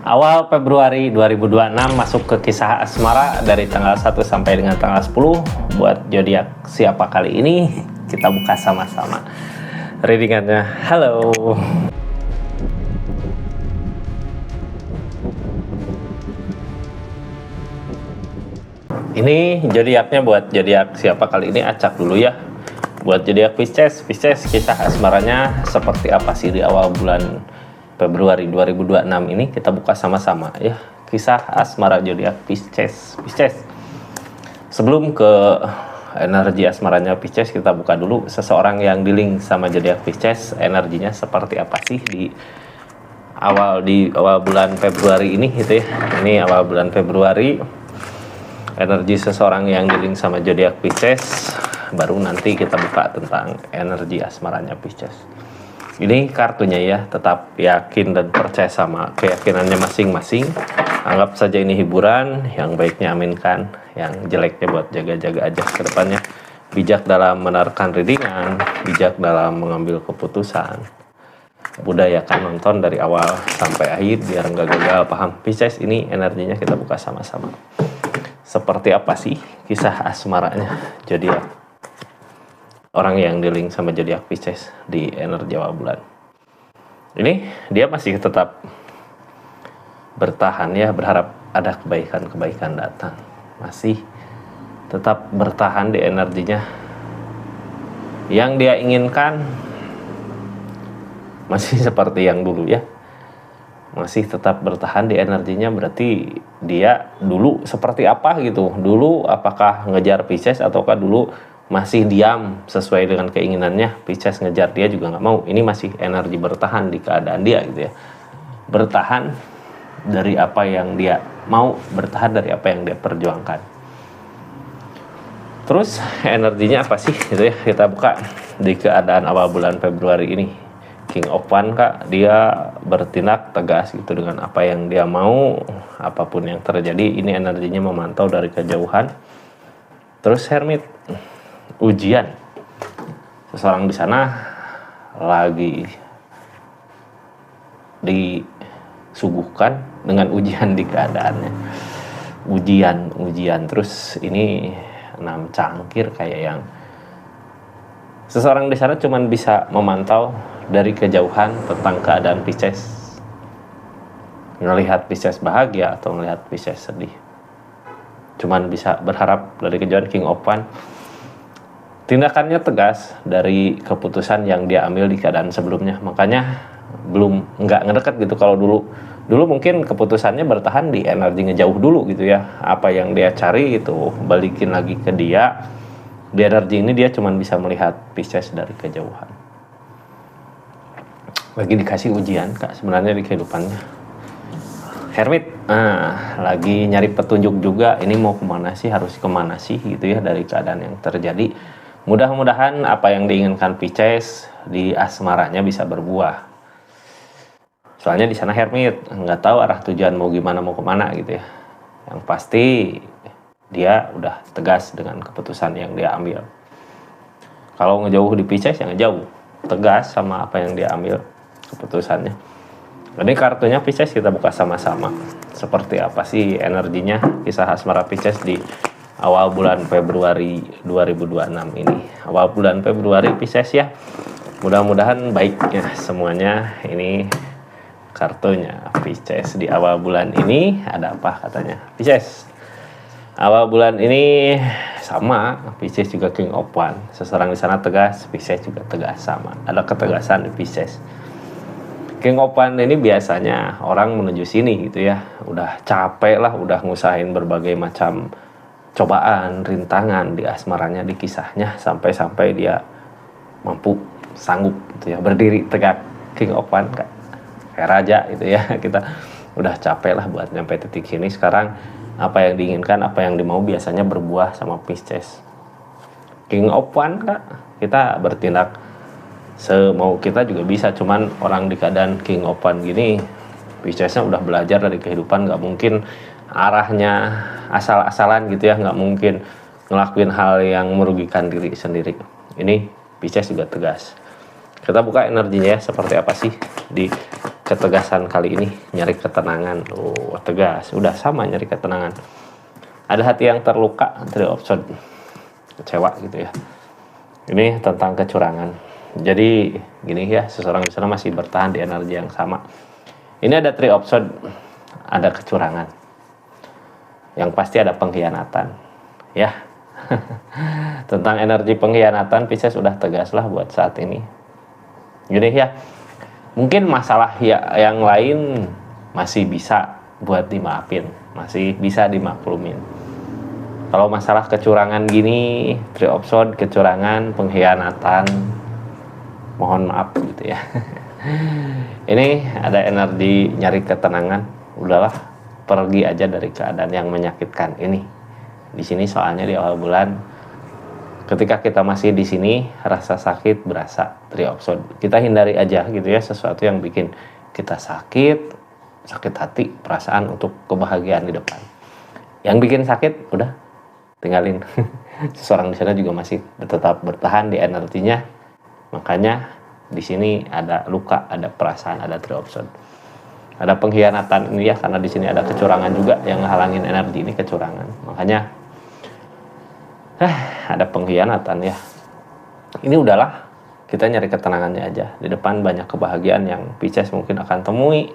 Awal Februari 2026 masuk ke kisah asmara dari tanggal 1 sampai dengan tanggal 10. Buat zodiak siapa kali ini, kita buka sama-sama readingannya. Halo. Ini zodiaknya buat zodiak siapa kali ini, acak dulu ya. Buat zodiak Pisces, kisah asmaranya seperti apa sih di awal bulan Februari 2026 ini, kita buka sama-sama ya. Kisah asmara zodiak Pisces. Sebelum ke energi asmaranya Pisces, kita buka dulu seseorang yang di-link sama zodiak Pisces, energinya seperti apa sih di awal bulan Februari ini gitu ya. Ini awal bulan Februari, energi seseorang yang di-link sama zodiak Pisces, baru nanti kita buka tentang energi asmaranya Pisces. Ini kartunya ya, tetap yakin dan percaya sama keyakinannya masing-masing. Anggap saja ini hiburan, yang baiknya aminkan, yang jeleknya buat jaga-jaga aja ke depannya. Bijak dalam menaruhkan readingan, bijak dalam mengambil keputusan. Budayakan nonton dari awal sampai akhir biar nggak gagal paham. Pisces, ini energinya kita buka sama-sama. Seperti apa sih kisah asmaranya jadi orang yang di-link sama zodiak Pisces di energi awal bulan ini? Dia masih tetap bertahan ya, berharap ada kebaikan datang, masih tetap bertahan di energinya. Yang dia inginkan masih seperti yang dulu ya, masih tetap bertahan di energinya. Berarti dia dulu seperti apa gitu, dulu apakah ngejar Pisces ataukah dulu masih diam sesuai dengan keinginannya. Pisces ngejar dia juga nggak mau. Ini masih energi bertahan di keadaan dia gitu ya, bertahan dari apa yang dia mau, bertahan dari apa yang dia perjuangkan. Terus energinya apa sih gitu ya, kita buka di keadaan awal bulan Februari ini. King of Wands kak, dia bertindak tegas gitu dengan apa yang dia mau, apapun yang terjadi. Ini energinya memantau dari kejauhan. Terus Hermit, ujian. Seseorang di sana lagi disuguhkan dengan ujian di keadaannya. Ujian. Terus ini 6 cangkir kayak yang seseorang di sana cuman bisa memantau dari kejauhan tentang keadaan Pisces. Melihat Pisces bahagia atau melihat Pisces sedih. Cuman bisa berharap dari kejauhan. King of Wands, tindakannya tegas dari keputusan yang dia ambil di keadaan sebelumnya. Makanya nggak ngedekat gitu. Kalau dulu mungkin keputusannya bertahan di energi ngejauh dulu gitu ya. Apa yang dia cari itu balikin lagi ke dia. Di energi ini dia cuma bisa melihat Pisces dari kejauhan. Lagi dikasih ujian kak sebenarnya di kehidupannya. Hermit, lagi nyari petunjuk juga. Ini mau kemana sih, harus kemana sih gitu ya dari keadaan yang terjadi. Mudah-mudahan apa yang diinginkan Pisces di asmaranya bisa berbuah. Soalnya di sana Hermit nggak tahu arah tujuan mau gimana, mau kemana gitu ya. Yang pasti dia udah tegas dengan keputusan yang dia ambil. Kalau ngejauh di Pisces ya ngejauh, tegas sama apa yang dia ambil keputusannya. Ini kartunya Pisces kita buka sama-sama. Seperti apa sih energinya kisah asmara Pisces di awal bulan Februari 2026 ini. Awal bulan Februari Pisces ya, mudah-mudahan baik ya semuanya. Ini kartunya Pisces di awal bulan ini. Ada apa katanya Pisces? Awal bulan ini sama, Pisces juga King of Wands. Seseorang di sana tegas, Pisces juga tegas sama. Ada ketegasan di Pisces. King of Wands ini biasanya orang menuju sini gitu ya, udah capek lah, udah ngusahain berbagai macam cobaan, rintangan di asmaranya, di kisahnya, sampai dia mampu, sanggup gitu ya, berdiri tegak. King of Wands kayak raja gitu ya. Kita udah capek lah buat nyampe titik ini. Sekarang apa yang diinginkan, apa yang dimau biasanya berbuah sama Pisces. King of Wands kak, kita bertindak semau kita juga bisa. Cuman orang di keadaan King of Wands gini, Piscesnya udah belajar dari kehidupan, nggak mungkin arahnya asal-asalan gitu ya, nggak mungkin ngelakuin hal yang merugikan diri sendiri. Ini Pisces juga tegas. Kita buka energinya ya, seperti apa sih di ketegasan kali ini, nyari ketenangan. Oh, tegas, udah sama nyari ketenangan. Ada hati yang terluka, Three of Swords, kecewa gitu ya. Ini tentang kecurangan. Jadi gini ya, seseorang di sana masih bertahan di energi yang sama. Ini ada Three of Swords, ada kecurangan. Yang pasti ada pengkhianatan, ya. Tentang energi pengkhianatan, Pisces udah tegas lah buat saat ini. Gini ya, mungkin masalah ya, yang lain masih bisa buat dimaafin, masih bisa dimaklumin. Kalau masalah kecurangan gini, Three of Swords, kecurangan, pengkhianatan, mohon maaf gitu ya. Ini ada energi nyari ketenangan, udahlah pergi aja dari keadaan yang menyakitkan ini. Di sini soalnya di awal bulan, ketika kita masih di sini, rasa sakit berasa, Three of Swords. Kita hindari aja gitu ya, sesuatu yang bikin kita sakit hati, perasaan untuk kebahagiaan di depan. Yang bikin sakit, udah tinggalin. Seseorang di sana juga masih tetap bertahan di energinya. Makanya di sini ada luka, ada perasaan, ada Three of Swords. Ada pengkhianatan ini ya, karena di sini ada kecurangan juga yang ngehalangin energi ini, kecurangan. Makanya ada pengkhianatan ya. Ini udahlah, kita nyari ketenangannya aja. Di depan banyak kebahagiaan yang Pisces mungkin akan temui.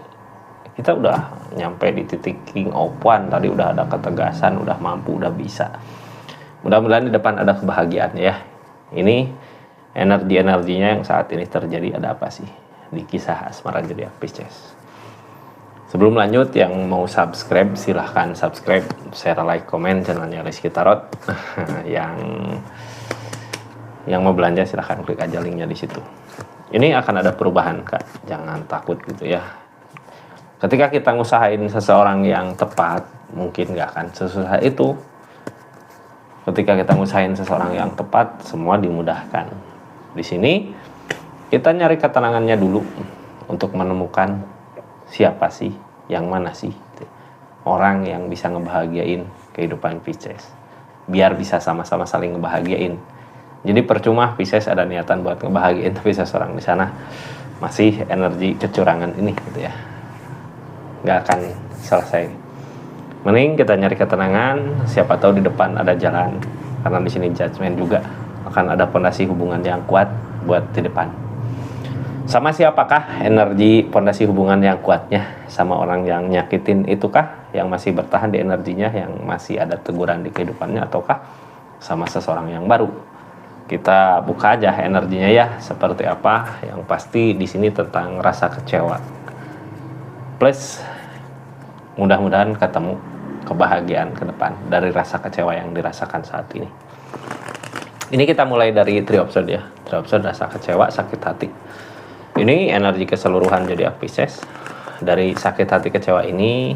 Kita udah nyampe di titik King of Wands, tadi udah ada ketegasan, udah mampu, udah bisa. Mudah-mudahan di depan ada kebahagiaan ya. Ini energi-energinya yang saat ini terjadi, ada apa sih di kisah asmara zodiak Pisces. Sebelum lanjut, yang mau subscribe silahkan subscribe, share, like, komen channelnya Rizky Tarot. yang mau belanja silahkan klik aja linknya di situ. Ini akan ada perubahan Kak, jangan takut gitu ya. Ketika kita ngusahain seseorang yang tepat, mungkin nggak akan sesusah itu. Ketika kita ngusahain seseorang yang tepat, semua dimudahkan. Di sini kita nyari ketenangannya dulu untuk menemukan siapa sih, yang mana sih orang yang bisa ngebahagiain kehidupan Pisces, biar bisa sama-sama saling ngebahagiain. Jadi percuma Pisces ada niatan buat ngebahagiain, tapi seseorang di sana masih energi kecurangan ini gitu ya, nggak akan selesai. Mending kita nyari ketenangan, siapa tahu di depan ada jalan, karena di sini judgment juga akan ada fondasi hubungan yang kuat buat di depan. Sama siapakah energi fondasi hubungan yang kuatnya? Sama orang yang nyakitin itukah? Yang masih bertahan di energinya, yang masih ada teguran di kehidupannya, ataukah sama seseorang yang baru? Kita buka aja energinya ya, seperti apa. Yang pasti di sini tentang rasa kecewa. Plus mudah-mudahan ketemu kebahagiaan ke depan dari rasa kecewa yang dirasakan saat ini. Ini kita mulai dari Three of Swords ya. Three of Swords, rasa kecewa, sakit hati. Ini energi keseluruhan zodiak Pisces. Dari sakit hati kecewa ini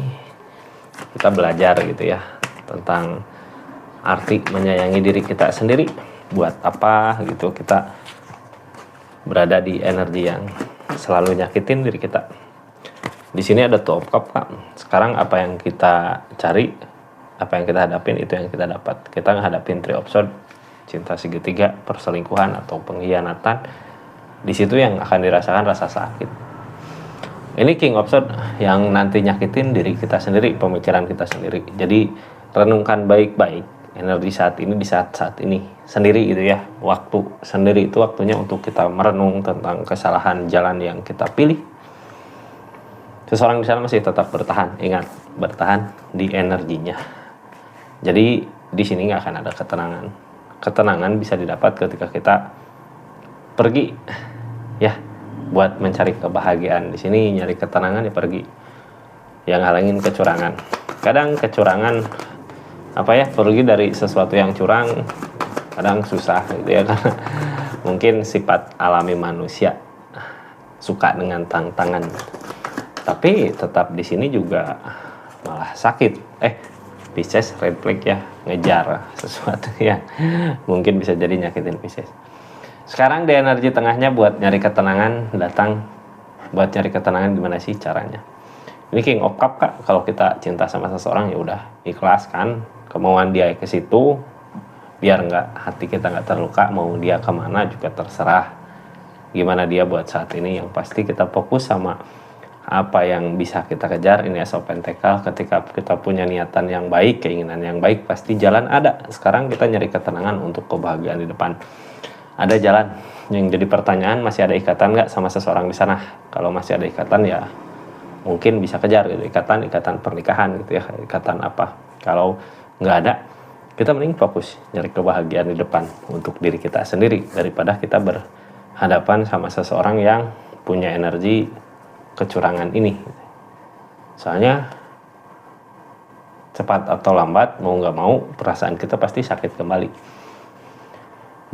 kita belajar gitu ya tentang arti menyayangi diri kita sendiri. Buat apa gitu kita berada di energi yang selalu nyakitin diri kita. Di sini ada Two of Cups Kak. Sekarang apa yang kita cari, apa yang kita hadapin, itu yang kita dapat. Kita menghadapin Three of Swords, cinta segitiga, perselingkuhan atau pengkhianatan. Di situ yang akan dirasakan rasa sakit. Ini King of Swords yang nanti nyakitin diri kita sendiri, pemikiran kita sendiri. Jadi renungkan baik-baik energi saat ini, di saat-saat ini sendiri gitu ya. Waktu sendiri itu waktunya untuk kita merenung tentang kesalahan jalan yang kita pilih. Seseorang di sana masih tetap bertahan, ingat, bertahan di energinya. Jadi di sini nggak akan ada ketenangan. Ketenangan bisa didapat ketika kita pergi ya buat mencari kebahagiaan. Di sini nyari ketenangan ya pergi. Yang halangin kecurangan. Kadang kecurangan apa ya, pergi dari sesuatu yang curang kadang susah gitu ya, karena mungkin sifat alami manusia suka dengan tantangan. Tapi tetap di sini juga malah sakit. Pisces red flag ya, ngejar sesuatu yang mungkin bisa jadi nyakitin Pisces. Sekarang di energi tengahnya buat nyari ketenangan datang. Buat nyari ketenangan gimana sih caranya? Ini King of Cups Kak. Kalau kita cinta sama seseorang ya udah ikhlas kan, kemauan dia ke situ, biar nggak hati kita nggak terluka. Mau dia kemana juga terserah. Gimana dia buat saat ini, yang pasti kita fokus sama apa yang bisa kita kejar. Ini As of Pentacle, ketika kita punya niatan yang baik, keinginan yang baik, pasti jalan ada. Sekarang kita nyari ketenangan untuk kebahagiaan di depan. Ada jalan. Yang jadi pertanyaan, masih ada ikatan nggak sama seseorang di sana? Kalau masih ada ikatan ya mungkin bisa kejar gitu, ikatan pernikahan gitu ya, ikatan apa. Kalau nggak ada, kita mending fokus nyari kebahagiaan di depan untuk diri kita sendiri daripada kita berhadapan sama seseorang yang punya energi kecurangan ini. Soalnya cepat atau lambat, mau nggak mau, perasaan kita pasti sakit kembali.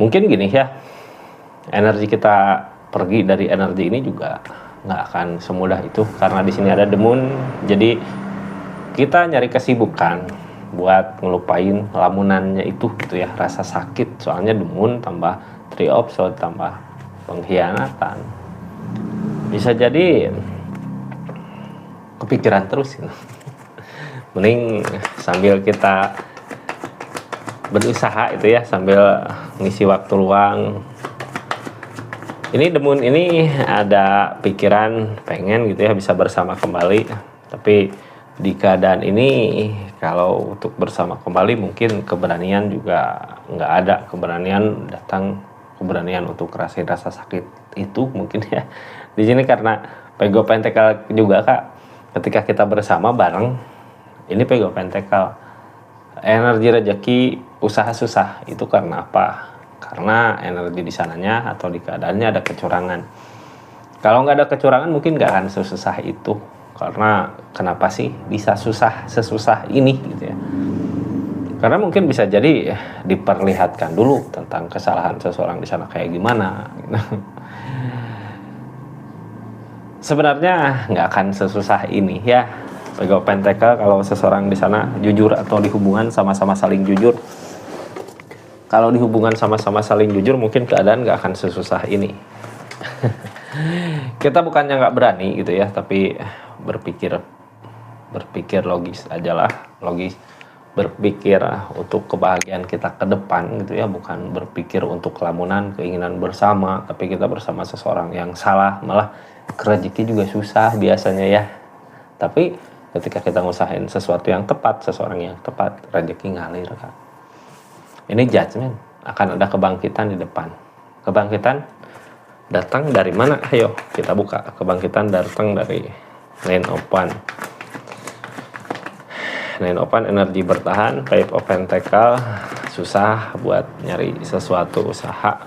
Mungkin gini ya, energi kita pergi dari energi ini juga nggak akan semudah itu, karena di sini ada The Moon. Jadi kita nyari kesibukan buat ngelupain lamunannya itu gitu ya, rasa sakit. Soalnya The Moon tambah Three of Swords tambah pengkhianatan, bisa jadi kepikiran terus gitu. Mending sambil kita berusaha itu ya, sambil ngisi waktu luang. Ini The Moon ini ada pikiran pengen gitu ya bisa bersama kembali, tapi di keadaan ini kalau untuk bersama kembali mungkin keberanian juga nggak ada. Keberanian datang, keberanian untuk rasain rasa sakit itu mungkin ya di sini, karena Pego Pentacle juga Kak. Ketika kita bersama bareng, ini Pego Pentacle, energi rezeki, usaha susah itu karena apa? Karena energi di sananya atau di keadaannya ada kecurangan. Kalau nggak ada kecurangan mungkin nggak akan sesusah itu. Karena kenapa sih bisa sesusah ini gitu ya? Karena mungkin bisa jadi diperlihatkan dulu tentang kesalahan seseorang di sana kayak gimana gitu. Sebenarnya nggak akan sesusah ini ya. Pego Pentacle, kalau seseorang di sana jujur atau di hubungan sama-sama saling jujur. Kalau di hubungan sama-sama saling jujur, mungkin keadaan nggak akan sesusah ini. Kita bukannya nggak berani gitu ya, tapi berpikir logis aja lah, logis. Berpikir untuk kebahagiaan kita ke depan gitu ya, bukan berpikir untuk kelamunan, keinginan bersama, tapi kita bersama seseorang yang salah, malah rezeki juga susah biasanya ya. Tapi ketika kita ngusahain sesuatu yang tepat, seseorang yang tepat, rezeki ngalir Kak. Ini judgment, akan ada kebangkitan di depan. Kebangkitan datang dari mana? Ayo kita buka. Kebangkitan datang dari Nine of Wands. Nine of Wands energi bertahan. Five of Pentacle susah buat nyari sesuatu, usaha,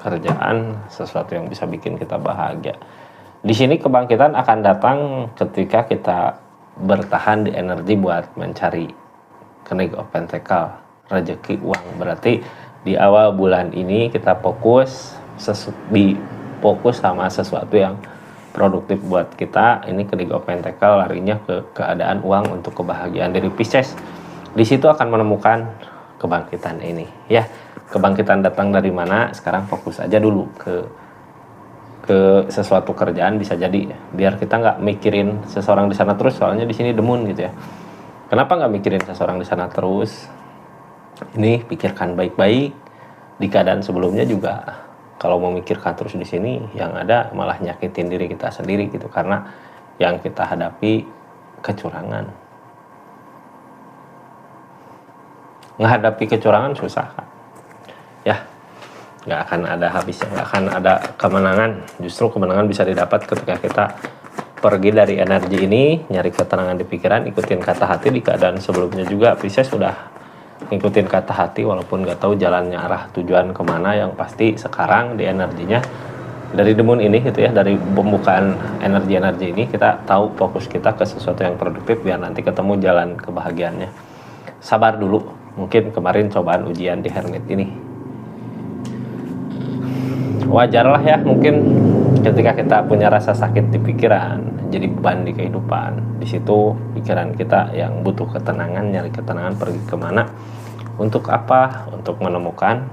kerjaan, sesuatu yang bisa bikin kita bahagia. Di sini kebangkitan akan datang ketika kita bertahan di energi buat mencari King of Pentacle, rezeki, uang. Berarti di awal bulan ini kita fokus sama sesuatu yang produktif buat kita. Ini King of Pentacle larinya ke keadaan uang untuk kebahagiaan dari Pisces. Di situ akan menemukan kebangkitan ini ya. Kebangkitan datang dari mana? Sekarang fokus aja dulu ke sesuatu kerjaan, bisa jadi biar kita nggak mikirin seseorang di sana terus. Soalnya di sini The Moon gitu ya. Kenapa nggak mikirin seseorang di sana terus? Ini pikirkan baik-baik. Di keadaan sebelumnya juga kalau memikirkan terus di sini, yang ada malah nyakitin diri kita sendiri gitu, karena yang kita hadapi kecurangan. Menghadapi kecurangan susah kan? Ya, nggak akan ada habisnya, nggak akan ada kemenangan. Justru kemenangan bisa didapat ketika kita pergi dari energi ini, nyari ketenangan di pikiran, ikutin kata hati. Di keadaan sebelumnya juga Pisces sudah ngikutin kata hati walaupun nggak tahu jalannya, arah tujuan kemana. Yang pasti sekarang di energinya dari The Moon ini gitu ya, dari pembukaan energi-energi ini kita tahu fokus kita ke sesuatu yang produktif biar nanti ketemu jalan kebahagiaannya. Sabar dulu, mungkin kemarin cobaan ujian di Hermit ini wajar lah ya, mungkin ketika kita punya rasa sakit di pikiran jadi beban di kehidupan. Di situ pikiran kita yang butuh ketenangan, nyari ketenangan, pergi kemana, untuk apa? Untuk menemukan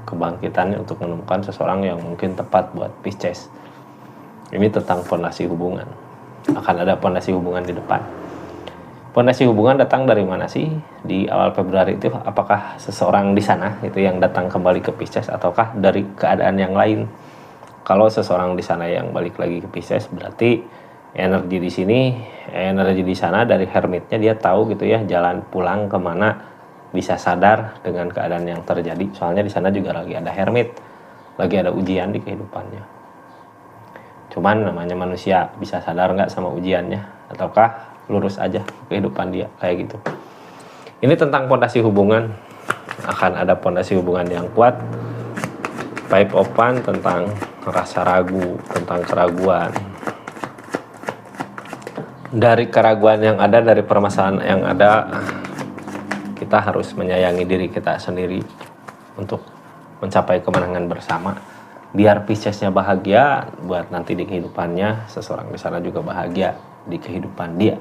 kebangkitannya, untuk menemukan seseorang yang mungkin tepat buat Pisces. Ini tentang fondasi hubungan, akan ada fondasi hubungan di depan. Fondasi hubungan datang dari mana sih di awal Februari itu? Apakah seseorang di sana itu yang datang kembali ke Pisces, ataukah dari keadaan yang lain? Kalau seseorang di sana yang balik lagi ke Pisces, berarti Energi di sini, energi di sana dari hermitnya dia tahu gitu ya jalan pulang kemana, bisa sadar dengan keadaan yang terjadi. Soalnya di sana juga lagi ada hermit, lagi ada ujian di kehidupannya. Cuman namanya manusia, bisa sadar nggak sama ujiannya, ataukah lurus aja kehidupan dia kayak gitu. Ini tentang pondasi hubungan, akan ada pondasi hubungan yang kuat. Pipe open tentang rasa ragu, tentang keraguan. Dari keraguan yang ada, dari permasalahan yang ada, kita harus menyayangi diri kita sendiri untuk mencapai kemenangan bersama. Biar Piscesnya bahagia, buat nanti di kehidupannya seseorang di sana juga bahagia di kehidupan dia.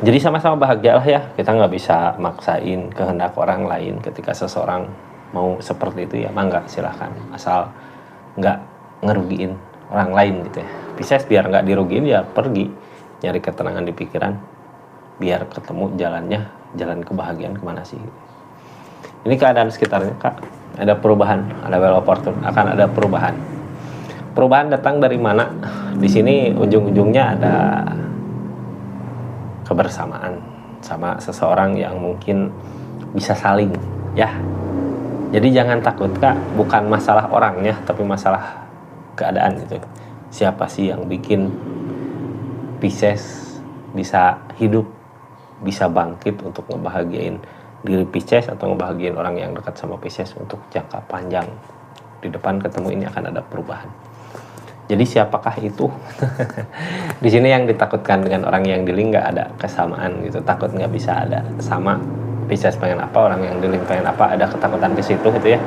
Jadi sama-sama bahagia lah ya. Kita nggak bisa maksain kehendak orang lain. Ketika seseorang mau seperti itu ya mangga silahkan, asal nggak ngerugiin orang lain gitu ya. Pisces biar nggak dirugiin ya pergi nyari ketenangan di pikiran, biar ketemu jalannya, jalan kebahagiaan kemana sih. Ini keadaan sekitarnya Kak, ada perubahan, ada well opportune, akan ada perubahan. Perubahan datang dari mana? Di sini ujung-ujungnya ada kebersamaan sama seseorang yang mungkin bisa saling ya. Jadi jangan takut Kak, bukan masalah orangnya tapi masalah keadaan gitu. Siapa sih yang bikin Pisces bisa hidup, bisa bangkit untuk ngebahagiain diri Pisces atau ngebahagiain orang yang dekat sama Pisces untuk jangka panjang. Di depan ketemu ini akan ada perubahan. Jadi siapakah itu? Di sini yang ditakutkan dengan orang yang di link nggak ada kesamaan gitu, takut nggak bisa ada sama. Pisces pengen apa, orang yang di link pengen apa, ada ketakutan ke situ gitu ya.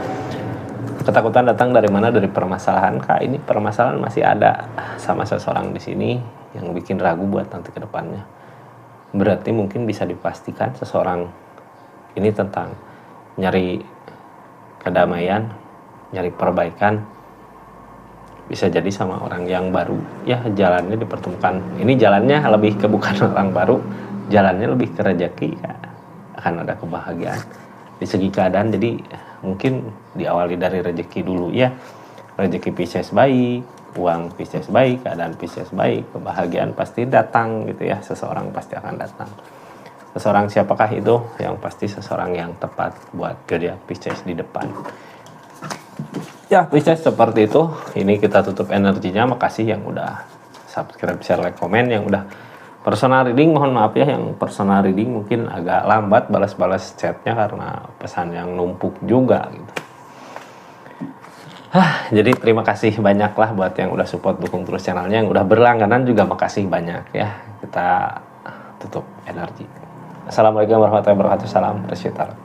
Ketakutan datang dari mana? Dari permasalahan Kak. Ini permasalahan masih ada sama seseorang di sini yang bikin ragu buat nanti ke depannya. Berarti mungkin bisa dipastikan seseorang ini tentang nyari kedamaian, nyari perbaikan, bisa jadi sama orang yang baru ya, jalannya dipertemukan. Ini jalannya lebih ke bukan orang baru, jalannya lebih ke rezeki Kak. Akan ada kebahagiaan di segi keadaan. Jadi mungkin diawali dari rezeki dulu ya. Rezeki Pisces baik, uang Pisces baik, keadaan Pisces baik, kebahagiaan pasti datang gitu ya. Seseorang pasti akan datang. Seseorang siapakah itu? Yang pasti seseorang yang tepat buat zodiak Pisces di depan. Ya Pisces seperti itu. Ini kita tutup energinya. Makasih yang udah subscribe, share, like, komen. Yang udah personal reading, mohon maaf ya yang personal reading mungkin agak lambat balas-balas chatnya karena pesan yang numpuk juga gitu. Jadi terima kasih banyak lah buat yang udah support, dukung terus channelnya. Yang udah berlangganan juga makasih banyak ya. Kita tutup energi. Assalamualaikum warahmatullahi wabarakatuh. Salam Resitar.